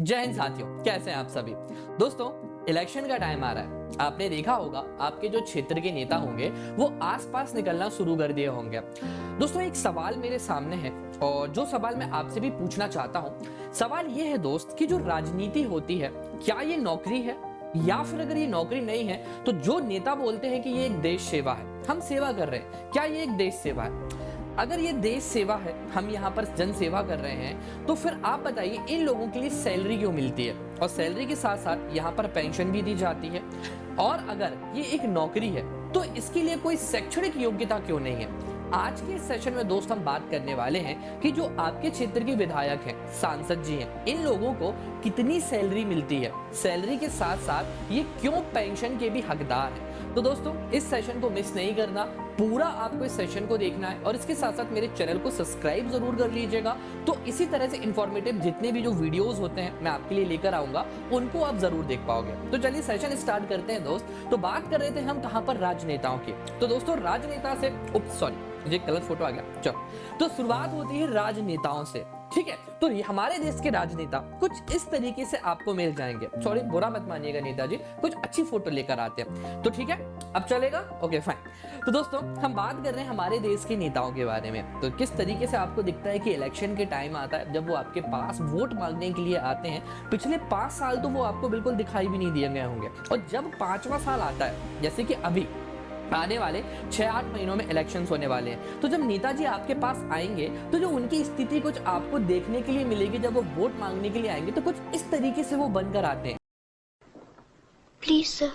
जय हिंद साथियों, कैसे हैं आप सभी। दोस्तों, इलेक्शन का टाइम आ रहा है। आपने देखा होगा आपके जो क्षेत्र के नेता होंगे वो आसपास निकलना शुरू कर दिए होंगे। दोस्तों, एक सवाल मेरे सामने है और जो सवाल मैं आपसे भी पूछना चाहता हूँ, सवाल ये है दोस्त कि जो राजनीति होती है क्या ये नौकरी है, या फिर अगर ये नौकरी नहीं है तो जो नेता बोलते हैं कि ये एक देश सेवा है, हम सेवा कर रहे हैं, क्या ये एक देश सेवा है? अगर ये देश सेवा है, हम यहाँ पर जन सेवा कर रहे हैं, तो फिर आप बताइए इन लोगों के लिए सैलरी क्यों मिलती है और सैलरी के साथ साथ यहाँ पर पेंशन भी दी जाती है। और अगर ये एक नौकरी है तो इसके लिए कोई शैक्षणिक योग्यता क्यों नहीं है। आज के सेशन में दोस्त हम बात करने वाले हैं कि जो आपके क्षेत्र के विधायक हैं, सांसद जी हैं, इन लोगों को कितनी सैलरी मिलती है, सैलरी के साथ साथ ये क्यों पेंशन के भी हकदार हैं। तो दोस्तों, इस सेशन को मिस नहीं करना, पूरा आपको इस सेशन को देखना है और इसके साथ साथ मेरे चैनल को सब्सक्राइब जरूर कर लीजिएगा। तो इसी तरह से इंफॉर्मेटिव जितने भी जो वीडियोस होते हैं मैं आपके लिए लेकर आऊंगा, उनको आप जरूर देख पाओगे। तो चलिए सेशन स्टार्ट करते हैं दोस्त। तो बात कर रहे थे हम कहां पर, राजनेताओं की। तो दोस्तों, राजनेता से मुझे गलत फोटो आ गया। चलो, तो शुरुआत होती है राजनेताओं से, ठीक है। तो हमारे देश के राजनेता कुछ इस तरीके से आपको मिल जाएंगे। सॉरी, बुरा मत मानिएगा नेताजी, कुछ अच्छी फोटो लेकर आते हैं तो ठीक है, अब चलेगा, ओके फाइन। तो दोस्तों, हम बात कर रहे हैं हमारे देश के नेताओं के बारे में। तो किस तरीके से आपको दिखता है कि इलेक्शन के टाइम आता है जब वो आपके पास वोट मांगने के लिए आते हैं। पिछले 5 साल तो वो आपको बिल्कुल दिखाई भी नहीं दिए गए होंगे, और जब 5वां साल आता है, जैसे कि अभी आने वाले 6-8 महीनों में इलेक्शंस होने वाले हैं, तो जब नेताजी आपके पास आएंगे तो जो उनकी स्थिति कुछ आपको देखने के लिए मिलेगी। जब वो वोट मांगने के लिए आएंगे तो कुछ इस तरीके से वो बनकर आते हैं। Please sir,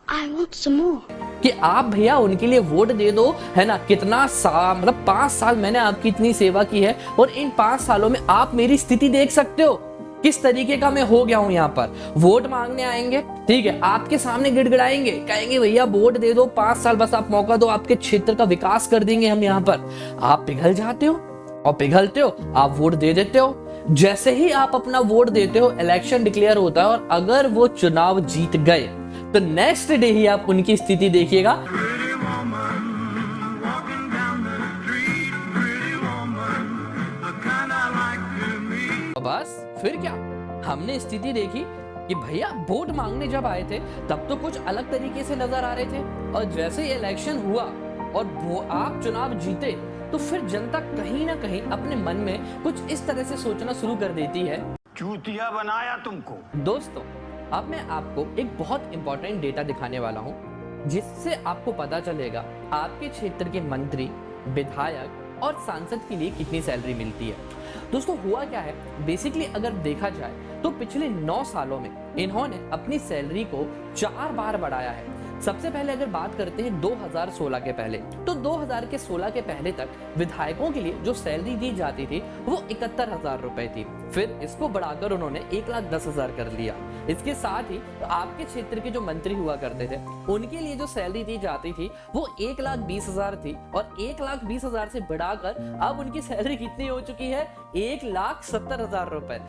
I want some more. कि आप भैया उनके लिए वोट दे दो, है ना। कितना साल, मतलब 5 साल मैंने आपकी इतनी सेवा की है और इन 5 सालों में आप मेरी स्थिति देख सकते हो किस तरीके का मैं हो गया हूं। यहाँ पर वोट मांगने आएंगे, ठीक है, आपके सामने गिड़गिड़ाएंगे, कहेंगे भैया वोट दे दो, 5 साल बस आप मौका दो, आपके क्षेत्र का विकास कर देंगे हम। यहाँ पर आप पिघल जाते हो और पिघलते हो, आप वोट दे देते हो। जैसे ही आप अपना वोट देते हो, इलेक्शन डिक्लेयर होता है और अगर वो चुनाव जीत गए तो नेक्स्ट डे ही आप उनकी स्थिति देखिएगा। बस फिर क्या, हमने स्थिति देखी कि भैया वोट मांगने जब आए थे तब तो कुछ अलग तरीके से नजर आ रहे थे, और जैसे ही इलेक्शन हुआ और वो आप चुनाव जीते तो फिर जनता कहीं ना कहीं अपने मन में कुछ इस तरह से सोचना शुरू कर देती है, चूतिया बनाया तुमको। दोस्तों, अब मैं आपको एक बहुत इंपॉर्टेंट डेटा दिखाने वाला हूं जिससे आपको पता चलेगा आपके क्षेत्र के मंत्री, विधायक और सांसद के लिए कितनी सैलरी मिलती है। दोस्तों, हुआ क्या है, बेसिकली अगर देखा जाए तो पिछले 9 सालों में इन्होंने अपनी सैलरी को 4 बार बढ़ाया है। सबसे पहले अगर बात करते हैं 2016 के पहले, तो 2016 के पहले तक विधायकों के लिए जो सैलरी दी जाती थी वो 71,000 रुपए थी। फिर इसको बढ़ाकर उन्होंने 1,10,000 कर लिया। इसके साथ ही आपके क्षेत्र के जो मंत्री हुआ करते थे उनके लिए जो सैलरी दी जाती थी वो 1,20,000 थी, और 1,20,000 से बढ़ाकर अब उनकी सैलरी कितनी हो चुकी है, 1,70,000 रुपए।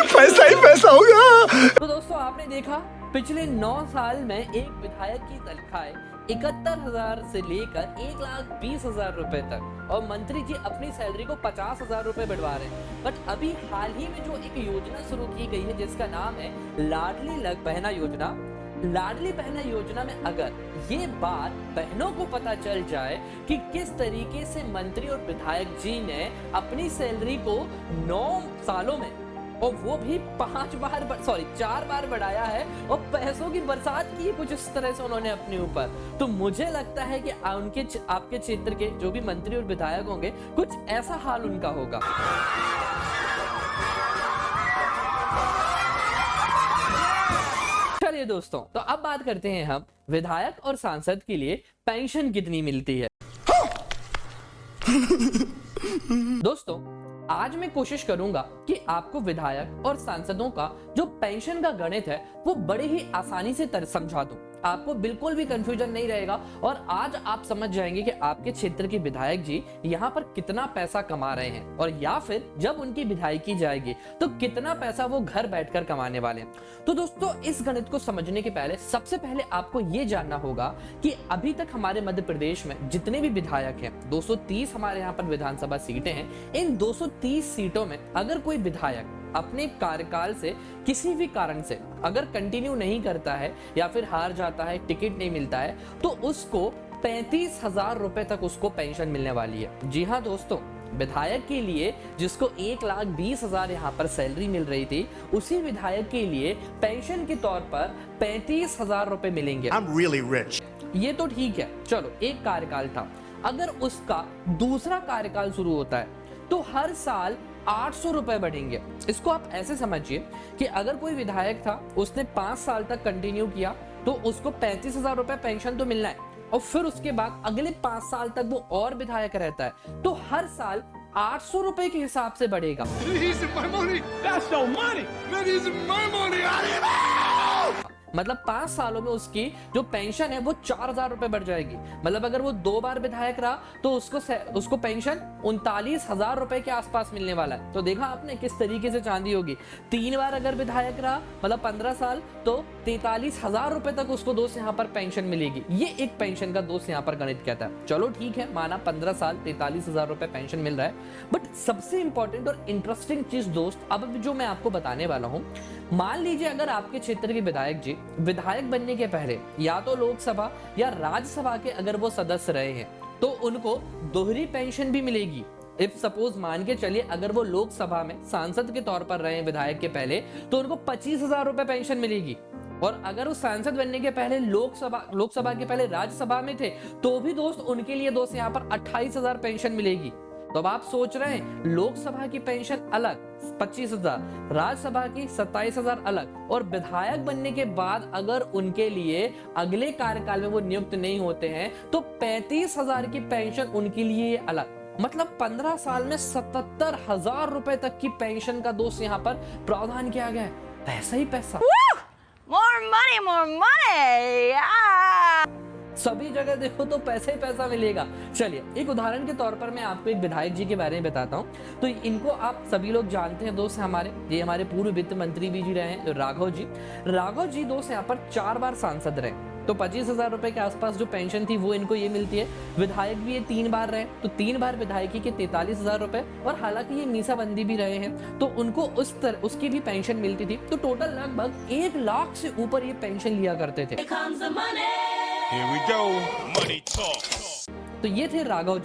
पैसा ही पैसा होगा। तो दोस्तों, आपने देखा पिछले 9 साल में एक विधायक की तनख्वाह 71,000 से लेकर 1,20,000 रुपए तक, और मंत्री जी अपनी सैलरी को 50,000 रुपए बढ़वा रहे हैं। बट अभी हाल ही में जो एक योजना शुरू की गई है जिसका नाम है लाडली बहना योजना। लाडली बहना योजना में अगर ये बात बहनों को पता चल जाए कि किस तरीके से मंत्री और विधायक जी ने अपनी सैलरी को 9 सालों में, और वो भी 4 बार बढ़ाया है, और पैसों की बरसात की है कुछ इस तरह से उन्होंने अपने ऊपर, तो मुझे लगता है कि आपके क्षेत्र के जो भी मंत्री और विधायक होंगे कुछ ऐसा हाल उनका होगा। चलिए दोस्तों, तो अब बात करते हैं हम विधायक और सांसद के लिए पेंशन कितनी मिलती है। दोस्तों, आज मैं कोशिश करूंगा कि आपको विधायक और सांसदों का जो पेंशन का गणित है वो बड़े ही आसानी से समझा दूं, आपको बिल्कुल भी कंफ्यूजन नहीं रहेगा, और आज आप समझ जाएंगे कि आपके क्षेत्र के विधायक जी यहाँ पर कितना पैसा कमा रहे हैं, और या फिर जब उनकी विधायकी जाएगी तो कितना पैसा वो घर बैठकर कमाने वाले हैं। तो दोस्तों, इस गणित को समझने के पहले सबसे पहले आपको ये जानना होगा कि अभी तक हमारे मध्य प्रदेश में जितने भी विधायक हैं, 230 हमारे यहाँ पर विधानसभा सीटें हैं, इन 230 सीटों में अगर कोई विधायक अपने कार्यकाल से किसी भी कारण से अगर कंटिन्यू नहीं करता है या फिर हार जाता है, टिकट नहीं मिलता है, तो उसको 35,000 रुपए तक उसको पेंशन मिलने वाली है। जी हाँ दोस्तों, विधायक के लिए जिसको 1,20,000 यहाँ पर सैलरी मिल रही थी, उसी विधायक के लिए पेंशन के तौर पर 35,000 रुपए मिलेंगे। I'm really rich. ये तो ठीक है, चलो एक कार्यकाल था। अगर उसका दूसरा कार्यकाल शुरू होता है तो हर साल 800 रुपए बढ़ेंगे। इसको आप ऐसे समझिए कि अगर कोई विधायक था, उसने 5 साल तक कंटिन्यू किया, तो उसको 35,000 रुपए पेंशन तो मिलना है, और फिर उसके बाद अगले 5 साल तक वो और विधायक रहता है, तो हर साल 800 रुपए के हिसाब से बढ़ेगा। मतलब 5 सालों में उसकी जो पेंशन है वो 4,000 रुपए बढ़ जाएगी। मतलब अगर वो 2 बार विधायक रहा तो उसको पेंशन 39,000 रुपए के आसपास मिलने वाला है। तो देखा आपने किस तरीके से चांदी होगी। 3 बार अगर विधायक रहा, मतलब 15 साल, तो 43,000 रुपए तक उसको दोस्त यहाँ पर पेंशन मिलेगी। ये एक पेंशन का दोस्त यहाँ पर गणित कहता है। चलो ठीक है, माना 15 साल 43,000 रुपए पेंशन मिल रहा है, बट सबसे इंपॉर्टेंट और इंटरेस्टिंग चीज दोस्त अब जो मैं आपको बताने वाला हूँ, मान लीजिए अगर आपके क्षेत्र के विधायक जी विधायक बनने के पहले या तो लोकसभा या राज्यसभा के अगर वो सदस्य रहे हैं, तो उनको दोहरी पेंशन भी मिलेगी। इफ सपोज मान के चलिए अगर वो लोकसभा में सांसद के तौर पर रहे हैं विधायक के पहले, तो उनको 25,000 रुपए पेंशन मिलेगी। और अगर वो सांसद बनने के पहले लोकसभा के पहले राज्यसभा में थे, तो भी दोस्त उनके लिए दोस्त यहाँ पर 28,000 पेंशन मिलेगी। तो अब आप सोच रहे हैं, लोकसभा की पेंशन अलग 25,000, राज्यसभा की 27,000 अलग, और विधायक बनने के बाद अगर उनके लिए अगले कार्यकाल में वो नियुक्त नहीं होते हैं तो 35,000 की पेंशन उनके लिए अलग। मतलब 15 साल में 77,000 रुपए तक की पेंशन का दोस्त यहाँ पर प्रावधान किया गया है। पैसा ही पैसा। More money, more money! Yeah! सभी जगह देखो तो पैसा ही पैसा मिलेगा। चलिए एक उदाहरण के तौर पर मैं आपको एक विधायक जी के बारे में बताता हूँ। तो इनको आप सभी लोग जानते हैं दोस्त, ये हमारे पूर्व वित्त मंत्री भी जी रहे हैं, राघव जी दोस्त यहाँ पर 4 बार सांसद रहे। तो 25,000 रुपए के आसपास जो पेंशन थी वो इनको ये मिलती है। विधायक भी ये 3 बार रहे, तो 3 बार विधायकी के 43,000 रुपए, और हालांकि ये मीसाबंदी भी रहे हैं तो उनको उसकी भी पेंशन मिलती थी। तो टोटल लगभग 1 लाख से ऊपर ये पेंशन लिया करते थे। Here we go. Money talk. तो ये थे राघव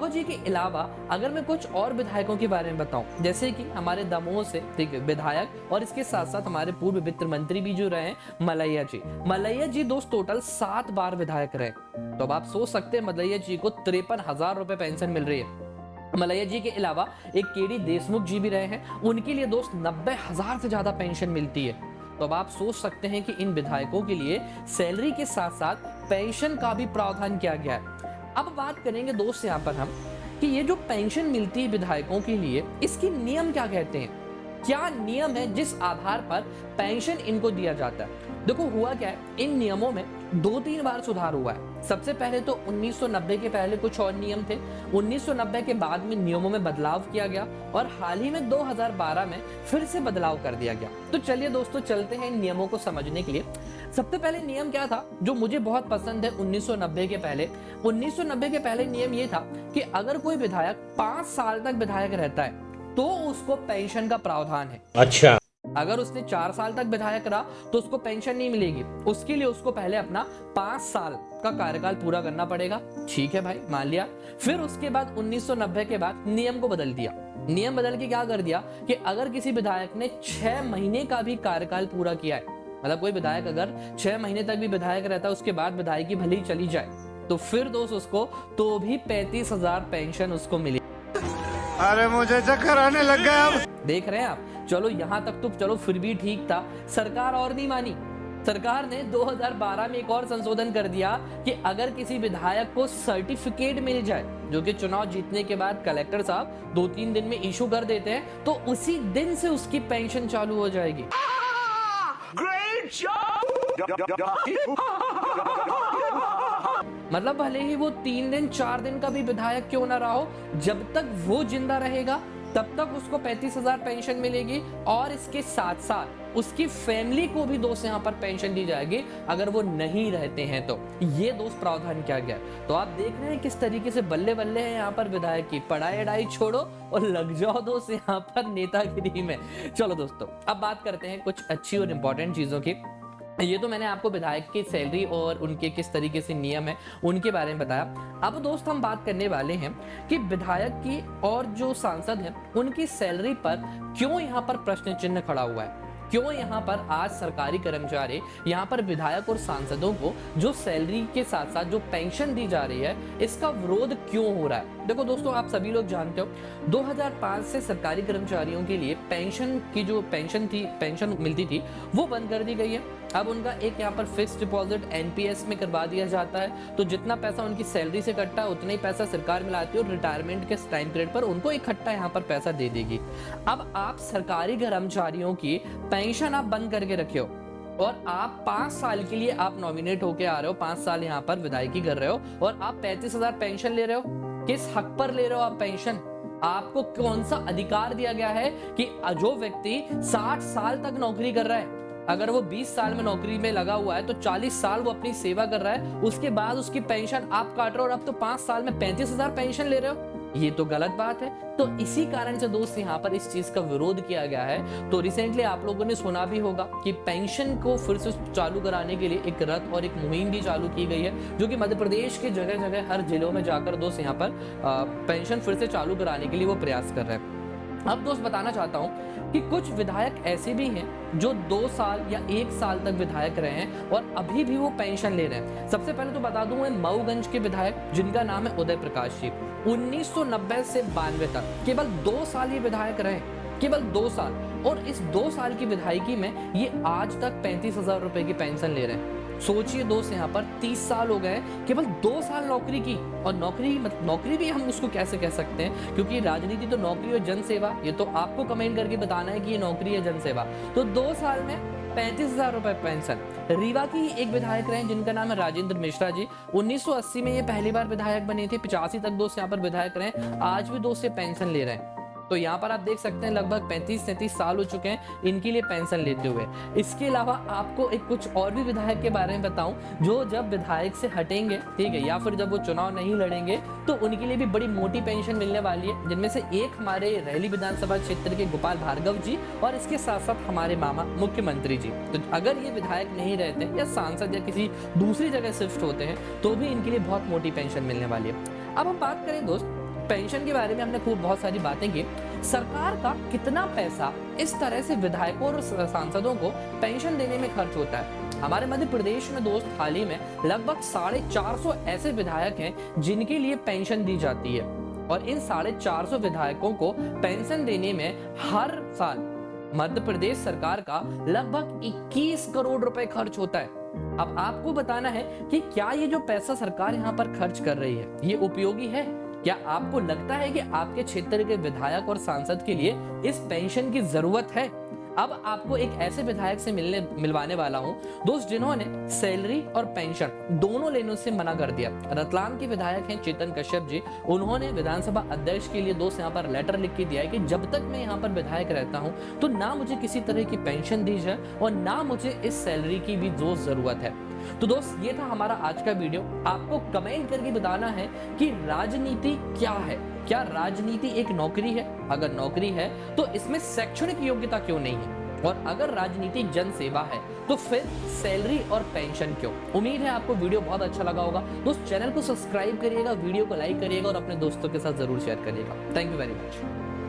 जी के अलावा अगर मैं कुछ और विधायकों के बारे में बताऊं, जैसे कि हमारे दमोह से ठीक विधायक और इसके साथ साथ हमारे पूर्व वित्त मंत्री भी जो रहे मलैया जी दोस्त टोटल 7 बार विधायक रहे। तो अब आप सोच सकते हैं मलैया जी को 53,000 रुपए पेंशन मिल रही है। मलैया जी के अलावा एक केडी देशमुख जी भी रहे हैं, उनके लिए दोस्त 90,000 से ज्यादा पेंशन मिलती है। तो अब आप सोच सकते हैं कि इन विधायकों के लिए सैलरी के साथ साथ पेंशन का भी प्रावधान किया गया है। अब बात करेंगे दोस्त यहाँ पर हम कि ये जो पेंशन मिलती है विधायकों के लिए, इसके नियम क्या कहते हैं, क्या नियम है जिस आधार पर पेंशन इनको दिया जाता है। देखो हुआ क्या है, इन नियमों में 2-3 बार सुधार हुआ है। सबसे पहले तो 1990 के पहले कुछ और नियम थे, 1990 के बाद में नियमों में बदलाव किया गया, और हाल ही में 2012 में फिर से बदलाव कर दिया गया। तो चलिए दोस्तों चलते हैं इन नियमों को समझने के लिए। सबसे पहले नियम क्या था जो मुझे बहुत पसंद है 1990 के पहले नियम ये था कि अगर कोई विधायक 5 साल तक विधायक रहता है तो उसको पेंशन का प्रावधान है। अच्छा। अगर उसने 4 साल तक विधायक रहा तो उसको पेंशन नहीं मिलेगी, उसके लिए उसको पहले अपना 5 साल का कार्यकाल पूरा करना पड़ेगा। ठीक है भाई, मान लिया। फिर उसके बाद 1990 के बाद नियम को बदल दिया। नियम बदल के क्या कर दिया कि अगर किसी विधायक ने 6 महीने का भी कार्यकाल पूरा किया है, मतलब कोई विधायक अगर 6 महीने तक भी विधायक रहता है, उसके बाद विधायकी भले ही चली जाए, तो फिर दोस्त उसको तो भी 35,000 पेंशन उसको मिली। अरे मुझे चक्कर आने लग गया अब। देख रहे हैं आप, चलो यहाँ तक तो चलो फिर भी ठीक था। सरकार और नहीं मानी। सरकार ने 2012 में एक और संशोधन कर दिया कि अगर किसी विधायक को सर्टिफिकेट मिल जाए, जो कि चुनाव जीतने के बाद कलेक्टर साहब 2-3 दिन में इशू कर देते हैं, तो उसी दिन से उसकी पेंशन चालू हो जाएगी। Great job. मतलब भले ही वो 3 दिन 4 दिन का भी विधायक क्यों ना रहा हो, जब तक वो जिंदा रहेगा तब तक उसको 35,000 पेंशन मिलेगी और इसके साथ साथ उसकी फैमिली को भी दोस्त यहाँ पर पेंशन दी जाएगी अगर वो नहीं रहते हैं तो। ये दोस्त प्रावधान किया गया। तो आप देख रहे हैं किस तरीके से बल्ले बल्ले है यहाँ पर विधायक की, पढ़ाई अड़ाई छोड़ो और लग जाओ दोस्त यहाँ पर नेतागिरी में। चलो दोस्तों, अब बात करते हैं कुछ अच्छी और इंपॉर्टेंट चीजों की। ये तो मैंने आपको विधायक की सैलरी और उनके किस तरीके से नियम है उनके बारे में बताया। अब दोस्त हम बात करने वाले हैं कि विधायक की और जो सांसद हैं उनकी सैलरी पर क्यों यहाँ पर प्रश्न चिन्ह खड़ा हुआ है, क्यों यहाँ पर आज सरकारी कर्मचारी यहाँ पर विधायक और सांसदों को जो सैलरी के साथ साथ जो पेंशन दी जा रही है इसका विरोध क्यों हो रहा है। देखो दोस्तों, आप सभी लोग जानते हो 2005 से सरकारी कर्मचारियों के लिए पेंशन की जो पेंशन मिलती थी वो बंद कर दी गई है। अब उनका एक यहाँ पर फिक्स डिपॉजिट एनपीएस में करवा दिया जाता है, तो जितना पैसा उनकी सैलरी से कटता है उतना ही पैसा सरकार मिलाती है और रिटायरमेंट के टाइम पीरियड पर उनको इकट्ठा यहाँ पर पैसा दे देगी। अब आप सरकारी कर्मचारियों की पेंशन आप बंद करके रखे हो और आप 5 साल के लिए आप नॉमिनेट होके आ रहे हो, 5 साल यहाँ पर विधायकी कर रहे हो और आप 35,000 पेंशन ले रहे हो। किस हक पर ले रहे हो आप पेंशन? आपको कौन सा अधिकार दिया गया है कि जो व्यक्ति 60 साल तक नौकरी कर रहा है, अगर वो 20 साल में नौकरी में लगा हुआ है तो 40 साल वो अपनी सेवा कर रहा है, उसके बाद उसकी पेंशन आप काट रहे हो और अब तो 5 साल में 35,000 पेंशन ले रहे हो। ये तो गलत बात है। तो इसी कारण से दोस्त यहाँ पर इस चीज का विरोध किया गया है। तो रिसेंटली आप लोगों ने सुना भी होगा कि पेंशन को फिर से चालू कराने के लिए एक रथ और एक मुहिम भी चालू की गई है, जो कि मध्य प्रदेश के जगह जगह हर जिलों में जाकर दोस्त यहाँ पर पेंशन फिर से चालू कराने के लिए वो प्रयास कर रहे हैं। अब दोस्त बताना चाहता हूं कि कुछ विधायक ऐसे भी हैं जो 2 साल या 1 साल तक विधायक रहे हैं और अभी भी वो पेंशन ले रहे हैं। सबसे पहले तो बता दूं मऊगंज के विधायक जिनका नाम है उदय प्रकाश जी, 1990 से 92 तक केवल 2 साल ये विधायक रहे, केवल 2 साल, और इस 2 साल की विधायकी में ये आज तक 35,000 रुपए की पेंशन ले रहे हैं। सोचिए दोस्त, यहाँ पर 30 साल हो गए, केवल 2 साल नौकरी की। और नौकरी भी हम उसको कैसे कह सकते हैं, क्योंकि राजनीति तो नौकरी और जनसेवा, ये तो आपको कमेंट करके बताना है कि ये नौकरी है जनसेवा। तो 2 साल में 35,000 रुपए पेंशन। रीवा की ही एक विधायक रहे जिनका नाम है राजेंद्र मिश्रा जी, 1980 में ये पहली बार विधायक बने थे, 85 तक दोस्त यहाँ पर विधायक रहे, आज भी दोस्त से पेंशन ले रहे हैं। तो यहाँ पर आप देख सकते हैं लगभग 35-37 साल हो चुके हैं इनके लिए पेंशन लेते हुए। इसके अलावा आपको एक कुछ और भी विधायक के बारे में बताऊं जो जब विधायक से हटेंगे, ठीक है, या फिर जब वो चुनाव नहीं लड़ेंगे तो उनके लिए भी बड़ी मोटी पेंशन मिलने वाली है, जिनमें से एक हमारे रैली विधानसभा क्षेत्र के गोपाल भार्गव जी और इसके साथ साथ हमारे मामा मुख्यमंत्री जी। तो अगर ये विधायक नहीं रहते या सांसद या किसी दूसरी जगह शिफ्ट होते हैं तो भी इनके लिए बहुत मोटी पेंशन मिलने वाली है। अब हम बात करें दोस्त पेंशन के बारे में, हमने खूब बहुत सारी बातें की। सरकार का कितना पैसा इस तरह से विधायकों और सांसदों को पेंशन देने में खर्च होता है? हमारे मध्य प्रदेश में दोस्त हाल ही में लगभग 450 ऐसे विधायक हैं जिनके लिए पेंशन दी जाती है, और इन 450 विधायकों को पेंशन देने में हर साल मध्य प्रदेश सरकार का लगभग 21 करोड़ रुपए खर्च होता है। अब आपको बताना है कि क्या ये जो पैसा सरकार यहाँ पर खर्च कर रही है ये उपयोगी है? क्या आपको लगता है कि आपके क्षेत्र के विधायक और सांसद के लिए इस पेंशन की जरूरत है? अब आपको एक ऐसे विधायक से मिलवाने वाला हूं दोस्त जिन्होंने सैलरी और पेंशन दोनों लेने से मना कर दिया। रतलाम के विधायक हैं चेतन कश्यप जी, उन्होंने विधानसभा अध्यक्ष के लिए दोस्त यहाँ पर लेटर लिख के दिया है कि जब तक मैं यहाँ पर विधायक रहता हूँ तो ना मुझे किसी तरह की पेंशन दी जाए और ना मुझे इस सैलरी की भी दोस्त जरूरत है। तो दोस्त ये था हमारा आज का वीडियो। आपको कमेंट करके बताना है कि राजनीति क्या है, क्या राजनीति एक नौकरी है? अगर नौकरी है तो इसमें शैक्षणिक योग्यता क्यों नहीं है? और अगर राजनीति जन सेवा है तो फिर सैलरी और पेंशन क्यों? उम्मीद है आपको वीडियो बहुत अच्छा लगा होगा। दोस्त चैनल को सब्सक्राइब करिएगा, वीडियो को लाइक करिएगा और अपने दोस्तों के साथ जरूर शेयर करिएगा। Thank you very much.